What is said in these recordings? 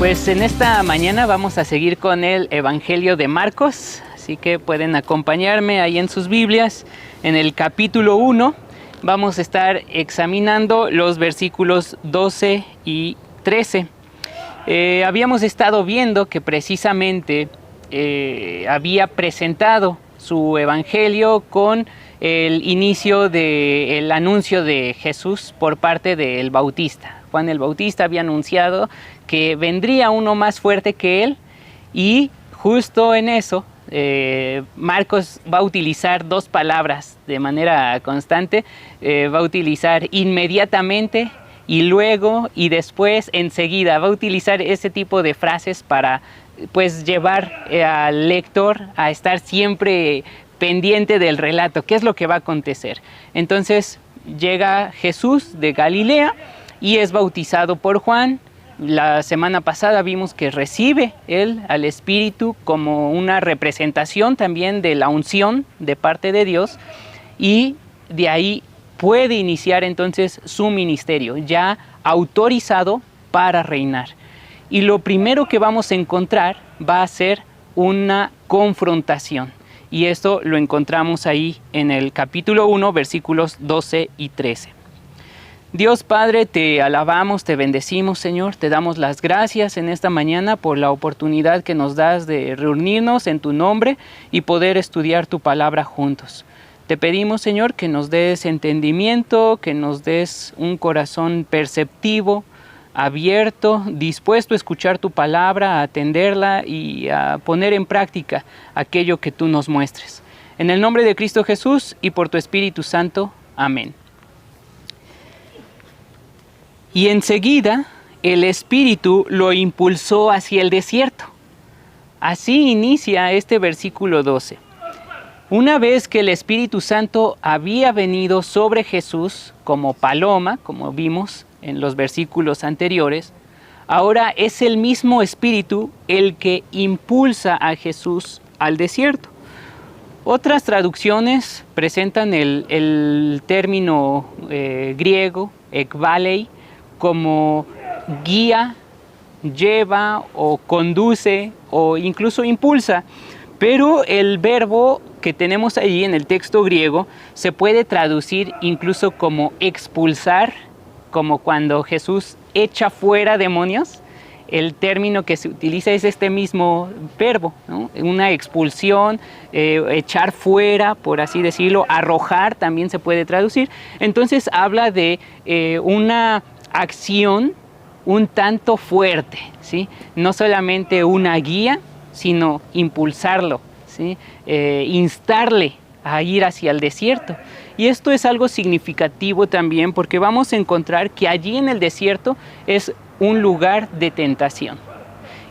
Pues en esta mañana vamos a seguir con el Evangelio de Marcos, así que pueden acompañarme ahí en sus Biblias. En el capítulo 1 vamos a estar examinando los versículos 12 y 13. Habíamos estado viendo que precisamente había presentado su Evangelio con el inicio del anuncio de Jesús por parte del Bautista. Juan el Bautista había anunciado que vendría uno más fuerte que él, y justo en eso Marcos va a utilizar dos palabras de manera constante. Va a utilizar inmediatamente y luego y después, enseguida. Va a utilizar ese tipo de frases para pues llevar al lector a estar siempre pendiente del relato, qué es lo que va a acontecer. Entonces llega Jesús de Galilea y es bautizado por Juan. La semana pasada vimos que recibe él al Espíritu como una representación también de la unción de parte de Dios, y de ahí puede iniciar entonces su ministerio, ya autorizado para reinar. Y lo primero que vamos a encontrar va a ser una confrontación. Y esto lo encontramos ahí en el capítulo 1, versículos 12 y 13. Dios Padre, te alabamos, te bendecimos, Señor. Te damos las gracias en esta mañana por la oportunidad que nos das de reunirnos en tu nombre y poder estudiar tu palabra juntos. Te pedimos, Señor, que nos des entendimiento, que nos des un corazón perceptivo, abierto, dispuesto a escuchar tu palabra, a atenderla y a poner en práctica aquello que tú nos muestres. En el nombre de Cristo Jesús y por tu Espíritu Santo. Amén. Y enseguida el Espíritu lo impulsó hacia el desierto. Así inicia este versículo 12. Una vez que el Espíritu Santo había venido sobre Jesús como paloma, como vimos en los versículos anteriores, ahora es el mismo Espíritu el que impulsa a Jesús al desierto. Otras traducciones presentan el término griego, ekbalei, como guía, lleva o conduce o incluso impulsa. Pero el verbo que tenemos allí en el texto griego se puede traducir incluso como expulsar, como cuando Jesús echa fuera demonios. El término que se utiliza es este mismo verbo, ¿no? Una expulsión, echar fuera, por así decirlo, arrojar también se puede traducir. Entonces habla de una acción un tanto fuerte, ¿sí? No solamente una guía, sino impulsarlo, ¿sí? Instarle a ir hacia el desierto. Y esto es algo significativo también, porque vamos a encontrar que allí en el desierto es un lugar de tentación.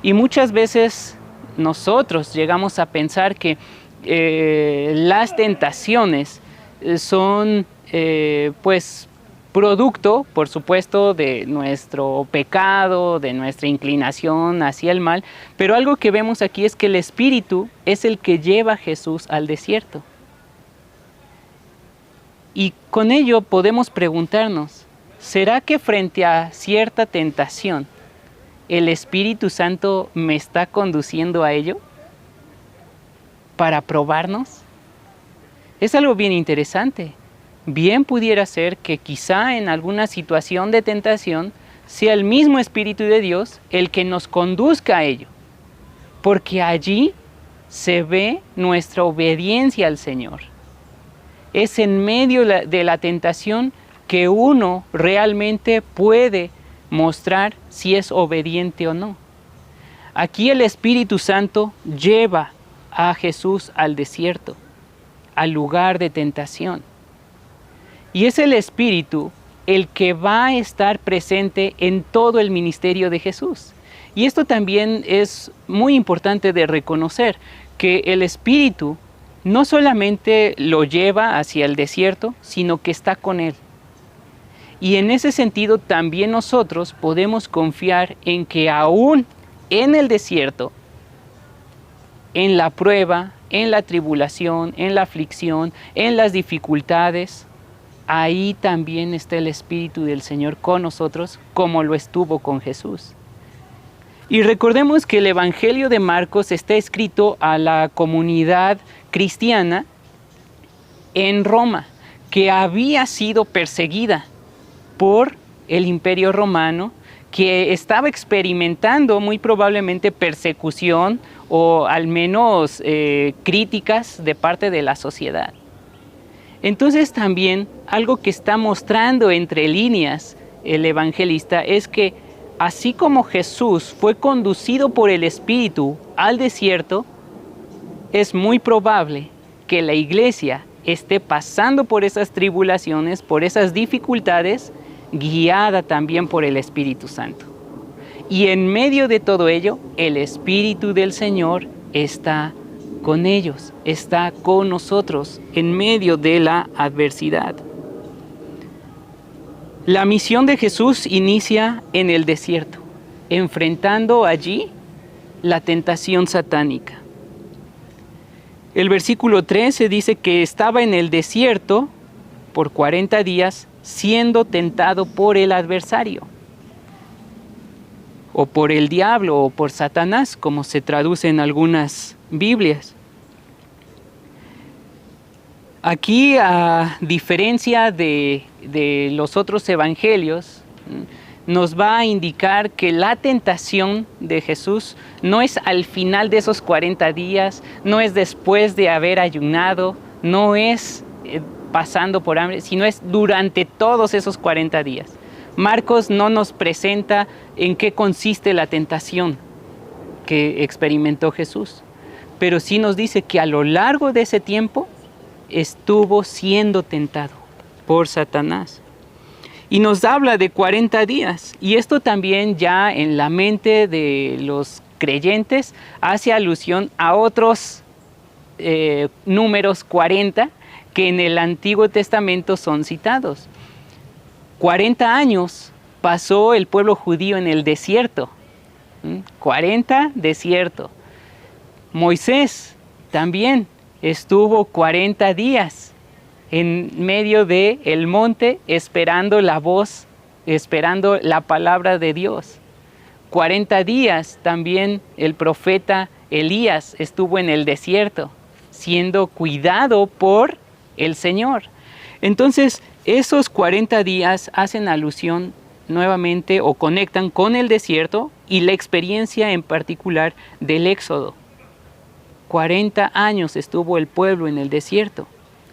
Y muchas veces nosotros llegamos a pensar que las tentaciones son pues producto, por supuesto, de nuestro pecado, de nuestra inclinación hacia el mal, pero algo que vemos aquí es que el Espíritu es el que lleva a Jesús al desierto. Y con ello podemos preguntarnos, ¿será que frente a cierta tentación el Espíritu Santo me está conduciendo a ello para probarnos? Es algo bien interesante. Bien pudiera ser que quizá en alguna situación de tentación sea el mismo Espíritu de Dios el que nos conduzca a ello, porque allí se ve nuestra obediencia al Señor. Es en medio de la tentación que uno realmente puede mostrar si es obediente o no. Aquí el Espíritu Santo lleva a Jesús al desierto, al lugar de tentación. Y es el Espíritu el que va a estar presente en todo el ministerio de Jesús. Y esto también es muy importante de reconocer, que el Espíritu no solamente lo lleva hacia el desierto, sino que está con él. Y en ese sentido también nosotros podemos confiar en que aún en el desierto, en la prueba, en la tribulación, en la aflicción, en las dificultades, ahí también está el Espíritu del Señor con nosotros, como lo estuvo con Jesús. Y recordemos que el Evangelio de Marcos está escrito a la comunidad cristiana en Roma, que había sido perseguida por el Imperio Romano, que estaba experimentando muy probablemente persecución o al menos críticas de parte de la sociedad. Entonces también algo que está mostrando entre líneas el evangelista es que así como Jesús fue conducido por el Espíritu al desierto, es muy probable que la iglesia esté pasando por esas tribulaciones, por esas dificultades, guiada también por el Espíritu Santo. Y en medio de todo ello, el Espíritu del Señor está con ellos, está con nosotros en medio de la adversidad. La misión de Jesús inicia en el desierto, enfrentando allí la tentación satánica. El versículo 13 dice que estaba en el desierto por 40 días siendo tentado por el adversario, o por el diablo, o por Satanás, como se traduce en algunas Biblias. Aquí, a diferencia de los otros evangelios, nos va a indicar que la tentación de Jesús no es al final de esos 40 días, no es después de haber ayunado, no es pasando por hambre, sino es durante todos esos 40 días. Marcos no nos presenta en qué consiste la tentación que experimentó Jesús, pero sí nos dice que a lo largo de ese tiempo estuvo siendo tentado por Satanás. Y nos habla de 40 días, y esto también ya en la mente de los creyentes hace alusión a otros números 40 que en el Antiguo Testamento son citados. 40 años pasó el pueblo judío en el desierto. 40 desierto. Moisés también estuvo 40 días en medio del monte esperando la voz, esperando la palabra de Dios. 40 días también el profeta Elías estuvo en el desierto, siendo cuidado por el Señor. Entonces, esos 40 días hacen alusión nuevamente o conectan con el desierto y la experiencia en particular del Éxodo. 40 años estuvo el pueblo en el desierto.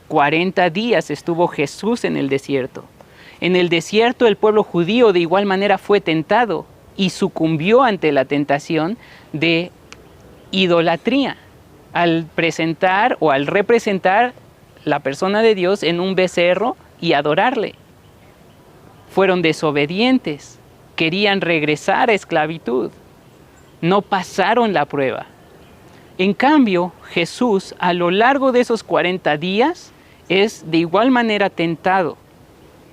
40 días estuvo Jesús en el desierto. En el desierto el pueblo judío de igual manera fue tentado y sucumbió ante la tentación de idolatría al presentar o al representar la persona de Dios en un becerro y adorarle. Fueron desobedientes, querían regresar a esclavitud, no pasaron la prueba. En cambio, Jesús a lo largo de esos 40 días es de igual manera tentado,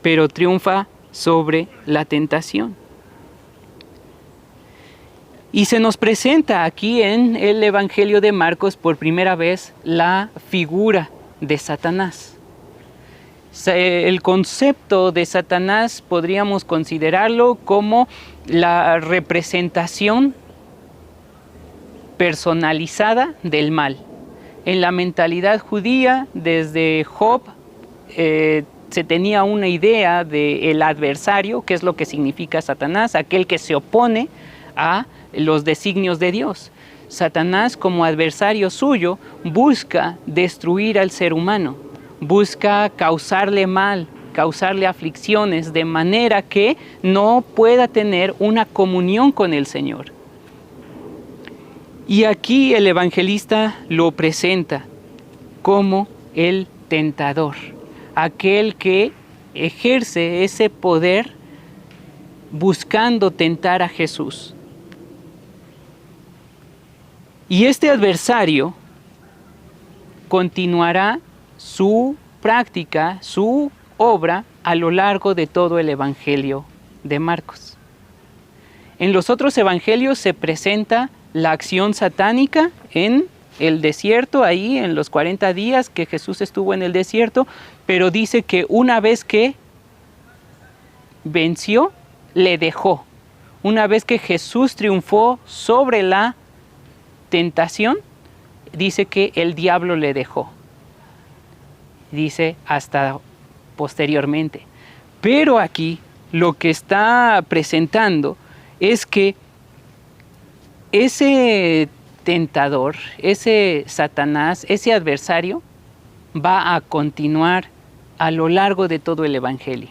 pero triunfa sobre la tentación. Y se nos presenta aquí en el Evangelio de Marcos por primera vez la figura de Satanás. El concepto de Satanás podríamos considerarlo como la representación personalizada del mal. En la mentalidad judía, desde Job, se tenía una idea del adversario, que es lo que significa Satanás, aquel que se opone a los designios de Dios. Satanás, como adversario suyo, busca destruir al ser humano, busca causarle mal, causarle aflicciones, de manera que no pueda tener una comunión con el Señor. Y aquí el evangelista lo presenta como el tentador, aquel que ejerce ese poder buscando tentar a Jesús. Y este adversario continuará su práctica, su obra a lo largo de todo el Evangelio de Marcos. En los otros evangelios se presenta la acción satánica en el desierto, ahí en los 40 días que Jesús estuvo en el desierto, pero dice que una vez que venció, le dejó. una vez que Jesús triunfó sobre la tentación, dice que el diablo le dejó. Dice hasta posteriormente. Pero aquí lo que está presentando es que ese tentador, ese Satanás, ese adversario, va a continuar a lo largo de todo el Evangelio.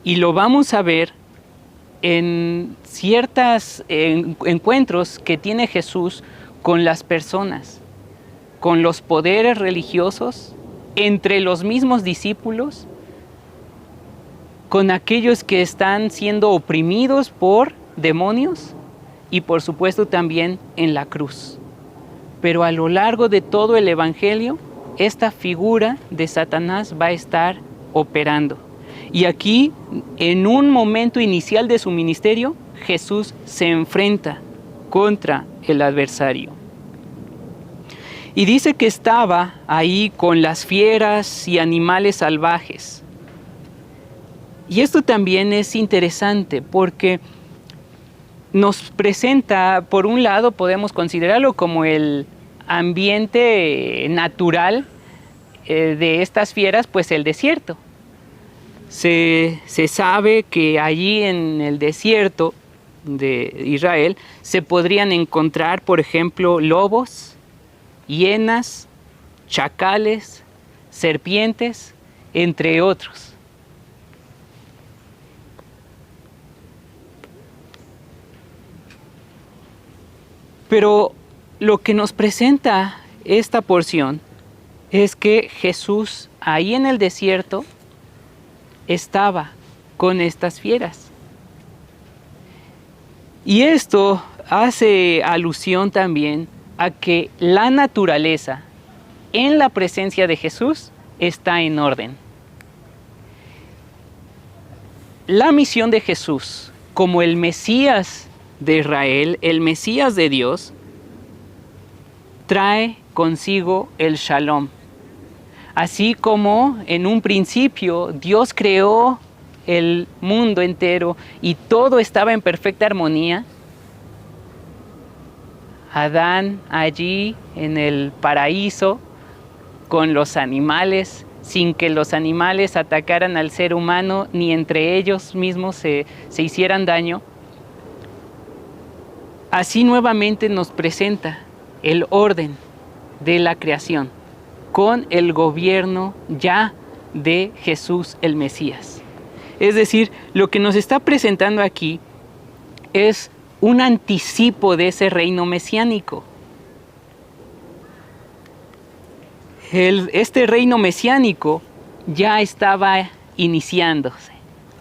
Y lo vamos a ver en ciertos encuentros que tiene Jesús con las personas, con los poderes religiosos, entre los mismos discípulos, con aquellos que están siendo oprimidos por demonios y por supuesto también en la cruz. Pero a lo largo de todo el Evangelio, esta figura de Satanás va a estar operando. Y aquí, en un momento inicial de su ministerio, Jesús se enfrenta contra el adversario. Y dice que estaba ahí con las fieras y animales salvajes. Y esto también es interesante porque nos presenta, por un lado, podemos considerarlo como el ambiente natural de estas fieras, pues el desierto. Se sabe que allí en el desierto de Israel se podrían encontrar, por ejemplo, lobos, hienas, chacales, serpientes, entre otros. Pero lo que nos presenta esta porción es que Jesús ahí en el desierto estaba con estas fieras. Y esto hace alusión también a que la naturaleza en la presencia de Jesús está en orden. La misión de Jesús como el Mesías de Israel, el Mesías de Dios, trae consigo el Shalom. Así como en un principio Dios creó el mundo entero y todo estaba en perfecta armonía, Adán allí en el paraíso con los animales, sin que los animales atacaran al ser humano ni entre ellos mismos se hicieran daño, así nuevamente nos presenta el orden de la creación con el gobierno ya de Jesús el Mesías. Es decir, lo que nos está presentando aquí es un anticipo de ese reino mesiánico. Este reino mesiánico ya estaba iniciándose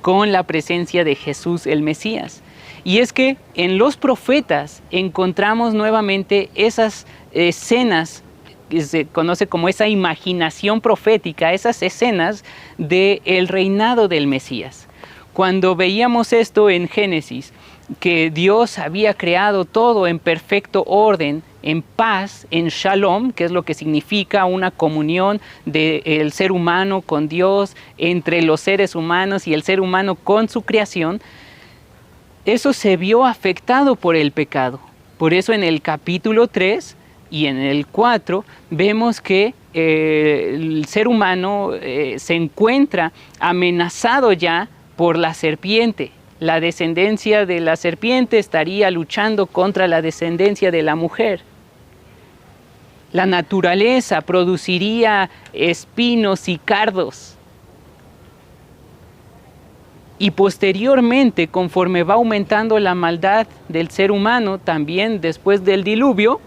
con la presencia de Jesús el Mesías. Y es que en los profetas encontramos nuevamente esas escenas que se conoce como esa imaginación profética, esas escenas del reinado del Mesías. Cuando veíamos esto en Génesis, que Dios había creado todo en perfecto orden, en paz, en shalom, que es lo que significa una comunión del ser humano con Dios, entre los seres humanos y el ser humano con su creación, eso se vio afectado por el pecado. Por eso en el capítulo 3 y en el 4 vemos que el ser humano se encuentra amenazado ya por la serpiente. La descendencia de la serpiente estaría luchando contra la descendencia de la mujer. La naturaleza produciría espinos y cardos. Y posteriormente, conforme va aumentando la maldad del ser humano, también después del diluvio,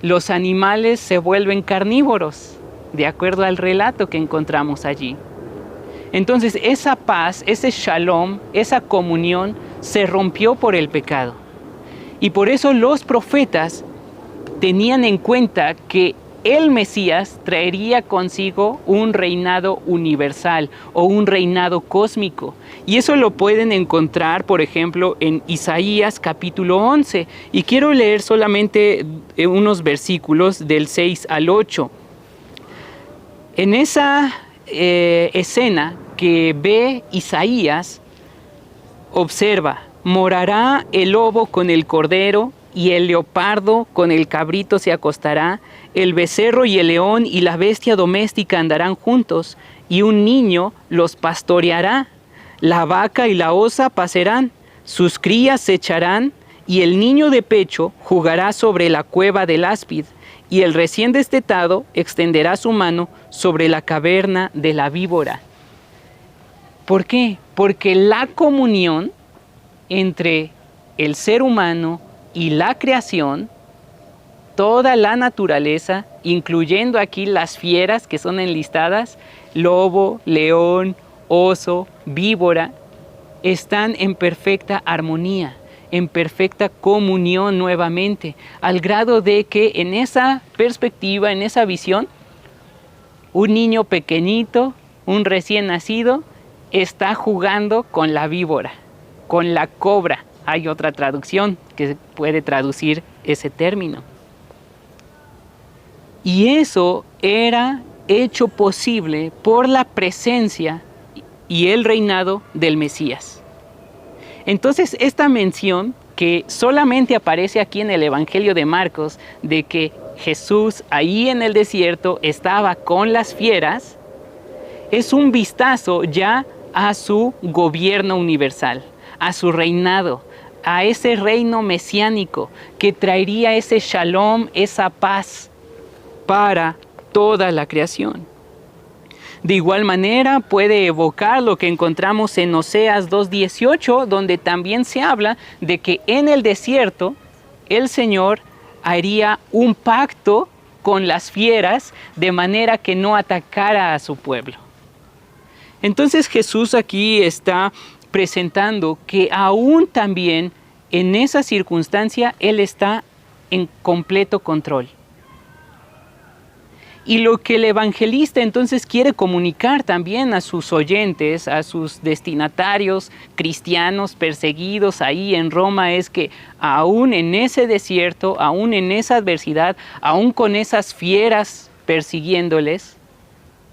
los animales se vuelven carnívoros, de acuerdo al relato que encontramos allí. Entonces, esa paz, ese shalom, esa comunión, se rompió por el pecado. Y por eso los profetas tenían en cuenta que el Mesías traería consigo un reinado universal o un reinado cósmico. Y eso lo pueden encontrar, por ejemplo, en Isaías capítulo 11. Y quiero leer solamente unos versículos del 6 al 8. En esa escena que ve Isaías, Observa, morará el lobo con el cordero, y el leopardo con el cabrito se acostará, el becerro y el león y la bestia doméstica andarán juntos, y un niño los pastoreará. La vaca y la osa pasarán, sus crías se echarán, y el niño de pecho jugará sobre la cueva del áspid, y el recién destetado extenderá su mano sobre la caverna de la víbora. ¿Por qué? Porque la comunión entre el ser humano y la creación, toda la naturaleza, incluyendo aquí las fieras que son enlistadas, lobo, león, oso, víbora, están en perfecta armonía, en perfecta comunión nuevamente, al grado de que en esa perspectiva, en esa visión, un niño pequeñito, un recién nacido, está jugando con la víbora, con la cobra. Hay otra traducción que puede traducir ese término. Y eso era hecho posible por la presencia y el reinado del Mesías. Entonces, esta mención que solamente aparece aquí en el Evangelio de Marcos, de que Jesús ahí en el desierto estaba con las fieras, es un vistazo ya a su gobierno universal, a su reinado, a ese reino mesiánico que traería ese shalom, esa paz para toda la creación. De igual manera puede evocar lo que encontramos en Oseas 2:18, donde también se habla de que en el desierto el Señor haría un pacto con las fieras de manera que no atacara a su pueblo. Entonces Jesús aquí está presentando que aún también en esa circunstancia Él está en completo control. Y lo que el evangelista entonces quiere comunicar también a sus oyentes, a sus destinatarios cristianos perseguidos ahí en Roma, es que aún en ese desierto, aún en esa adversidad, aún con esas fieras persiguiéndoles,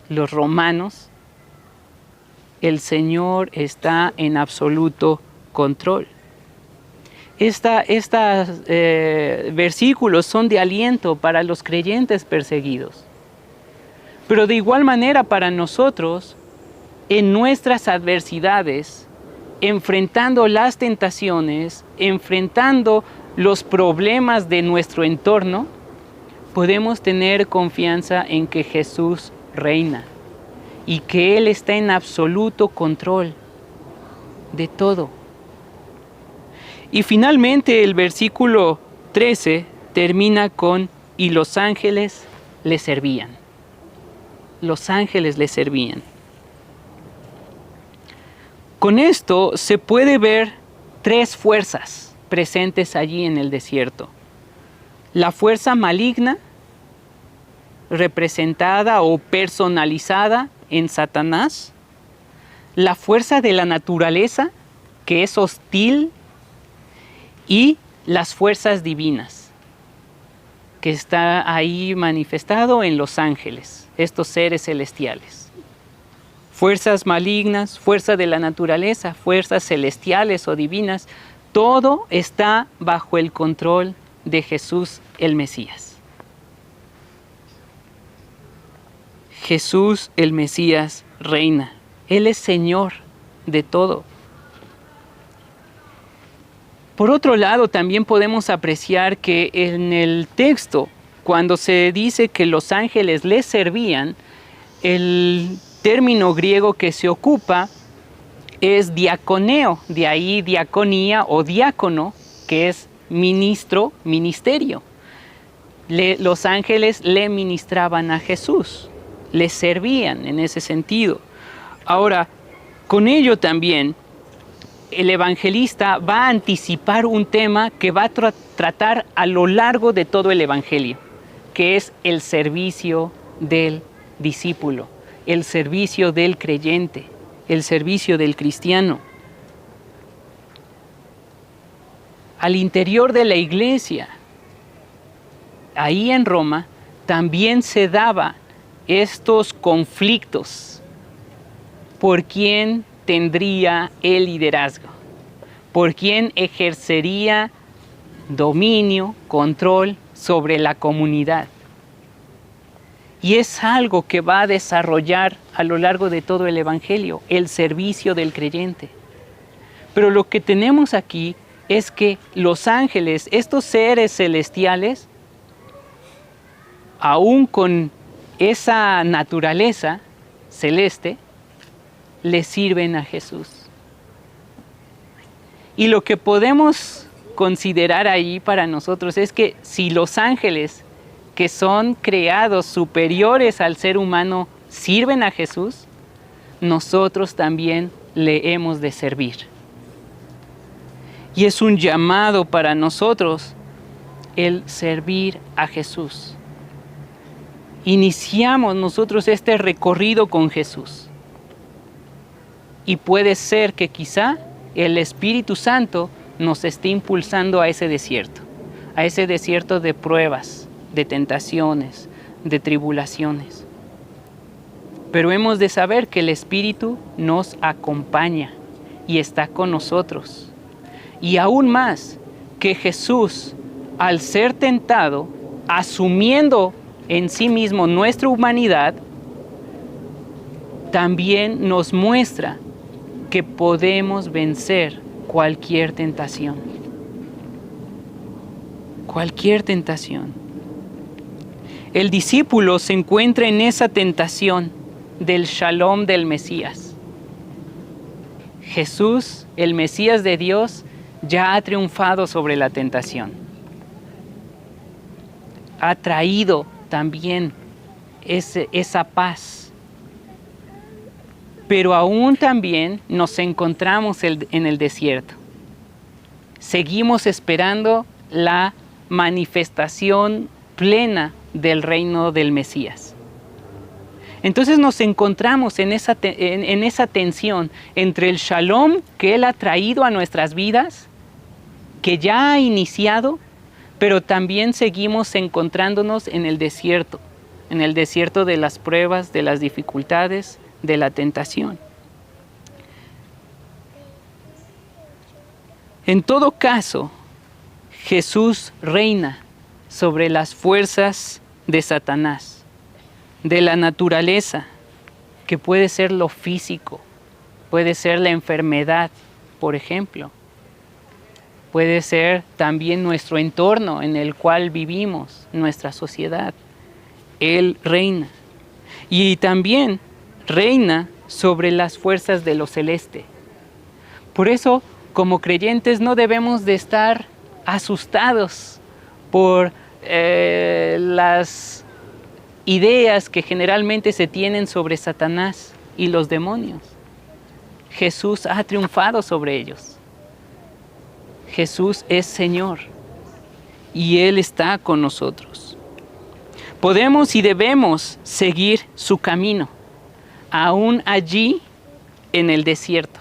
los romanos, el Señor está en absoluto control. Estos versículos son de aliento para los creyentes perseguidos. Pero de igual manera para nosotros, en nuestras adversidades, enfrentando las tentaciones, enfrentando los problemas de nuestro entorno, podemos tener confianza en que Jesús reina y que Él está en absoluto control de todo. Y finalmente el versículo 13 termina con: y los ángeles le servían. Los ángeles le servían. Con esto se puede ver tres fuerzas presentes allí en el desierto. La fuerza maligna, representada o personalizada en Satanás. La fuerza de la naturaleza, que es hostil. Y las fuerzas divinas, que está ahí manifestado en los ángeles, estos seres celestiales. Fuerzas malignas, fuerza de la naturaleza, fuerzas celestiales o divinas, todo está bajo el control de Jesús el Mesías. Jesús el Mesías reina. Él es Señor de todo. Por otro lado, también podemos apreciar que en el texto, cuando se dice que los ángeles les servían, el término griego que se ocupa es diaconeo, de ahí diaconía o diácono, que es ministro, ministerio. Los ángeles le ministraban a Jesús, le servían en ese sentido. Ahora, con ello también, el evangelista va a anticipar un tema que va a tratar a lo largo de todo el evangelio, que es el servicio del discípulo, el servicio del creyente, el servicio del cristiano. Al interior de la iglesia, ahí en Roma, también se daban estos conflictos por quién tendría el liderazgo. por quien ejercería dominio, control sobre la comunidad. Y es algo que va a desarrollar a lo largo de todo el Evangelio, el servicio del creyente. Pero lo que tenemos aquí es que los ángeles, estos seres celestiales, aún con esa naturaleza celeste, le sirven a Jesús. Y lo que podemos considerar ahí para nosotros es que si los ángeles, que son creados superiores al ser humano, sirven a Jesús, nosotros también le hemos de servir. Y es un llamado para nosotros el servir a Jesús. Iniciamos nosotros este recorrido con Jesús. Y puede ser que quizá el Espíritu Santo nos esté impulsando a ese desierto de pruebas, de tentaciones, de tribulaciones. Pero hemos de saber que el Espíritu nos acompaña y está con nosotros. Y aún más, que Jesús, al ser tentado, asumiendo en sí mismo nuestra humanidad, también nos muestra que podemos vencer cualquier tentación. Cualquier tentación. El discípulo se encuentra en esa tentación del Shalom del Mesías. Jesús, el Mesías de Dios, ya ha triunfado sobre la tentación. Ha traído también esa paz. Pero aún también nos encontramos en el desierto. Seguimos esperando la manifestación plena del reino del Mesías. Entonces nos encontramos en esa tensión entre el Shalom que Él ha traído a nuestras vidas, que ya ha iniciado, pero también seguimos encontrándonos en el desierto de las pruebas, de las dificultades, de la tentación. En todo caso, Jesús reina sobre las fuerzas de Satanás, de la naturaleza, que puede ser lo físico, puede ser la enfermedad, por ejemplo. Puede ser también nuestro entorno en el cual vivimos, nuestra sociedad. Él reina. Y también reina sobre las fuerzas de lo celeste. Por eso, como creyentes, no debemos de estar asustados por las ideas que generalmente se tienen sobre Satanás y los demonios. Jesús ha triunfado sobre ellos. Jesús es Señor y Él está con nosotros. Podemos y debemos seguir su camino, aún allí en el desierto,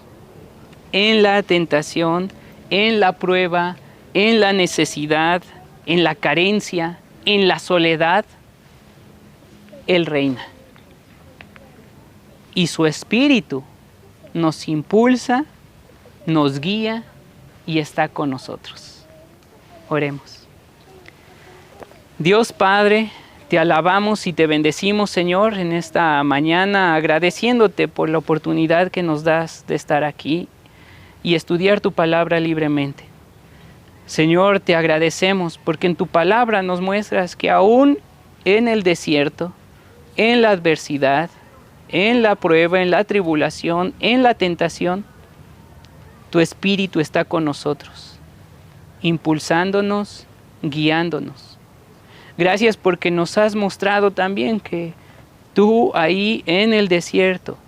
en la tentación, en la prueba, en la necesidad, en la carencia, en la soledad. Él reina. Y su Espíritu nos impulsa, nos guía y está con nosotros. Oremos. Dios Padre, te alabamos y te bendecimos, Señor, en esta mañana, agradeciéndote por la oportunidad que nos das de estar aquí y estudiar tu palabra libremente. Señor, te agradecemos porque en tu palabra nos muestras que aún en el desierto, en la adversidad, en la prueba, en la tribulación, en la tentación, tu Espíritu está con nosotros, impulsándonos, guiándonos. Gracias porque nos has mostrado también que tú ahí en el desierto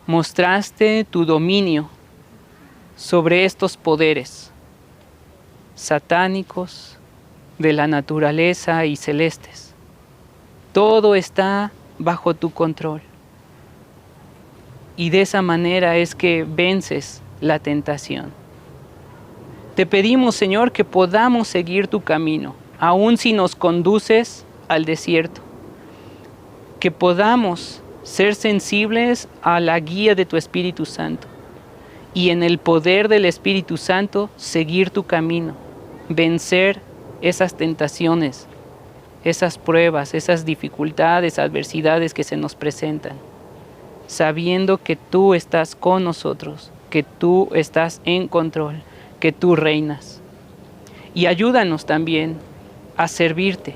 mostraste tu dominio sobre estos poderes satánicos de la naturaleza y celestes. Todo está bajo tu control. Y de esa manera es que vences la tentación. Te pedimos, Señor, que podamos seguir tu camino, aun si nos conduces al desierto. Que podamos ser sensibles a la guía de tu Espíritu Santo y en el poder del Espíritu Santo seguir tu camino, vencer esas tentaciones, esas pruebas, esas dificultades, adversidades que se nos presentan, sabiendo que tú estás con nosotros, que tú estás en control, que tú reinas. Y ayúdanos también a servirte,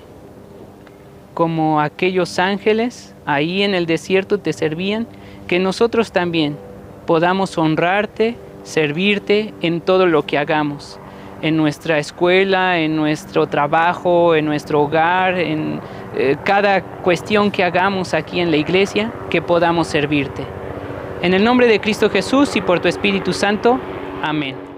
como aquellos ángeles ahí en el desierto te servían, que nosotros también podamos honrarte, servirte en todo lo que hagamos, en nuestra escuela, en nuestro trabajo, en nuestro hogar, en cada cuestión que hagamos aquí en la iglesia, que podamos servirte. En el nombre de Cristo Jesús y por tu Espíritu Santo. Amén.